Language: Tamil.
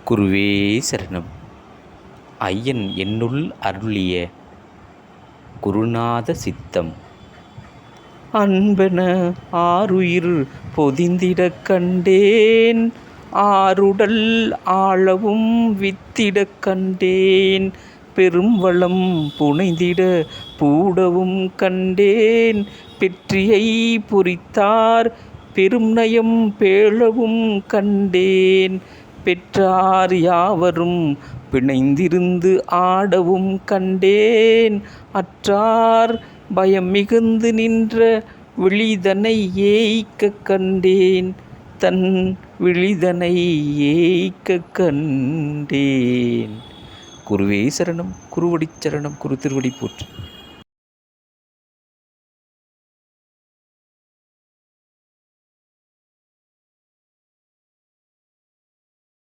குருவே சரணம். ஐயன் என்னுள் அருளிய குருநாத சித்தம். அன்பென ஆருயிர் பொதிந்திடக் கண்டேன், ஆருடல் ஆளவும் வித்திடக் கண்டேன். பெரும்வளம் புனைந்திட பூடவும் கண்டேன், பெற்றியை பொறித்தார் பெரும் நயம் பேழவும் கண்டேன். பெற்றார் யாவரும் பிணைந்திருந்து ஆடவும் கண்டேன், அற்றார் பயம் மிகுந்து நின்ற விழிதனை ஏய்க்கக் கண்டேன், தன் விழிதனை ஏய்க்கக் கண்டேன். குருவே சரணம். குருவடி சரணம். குரு திருவடி போற்று.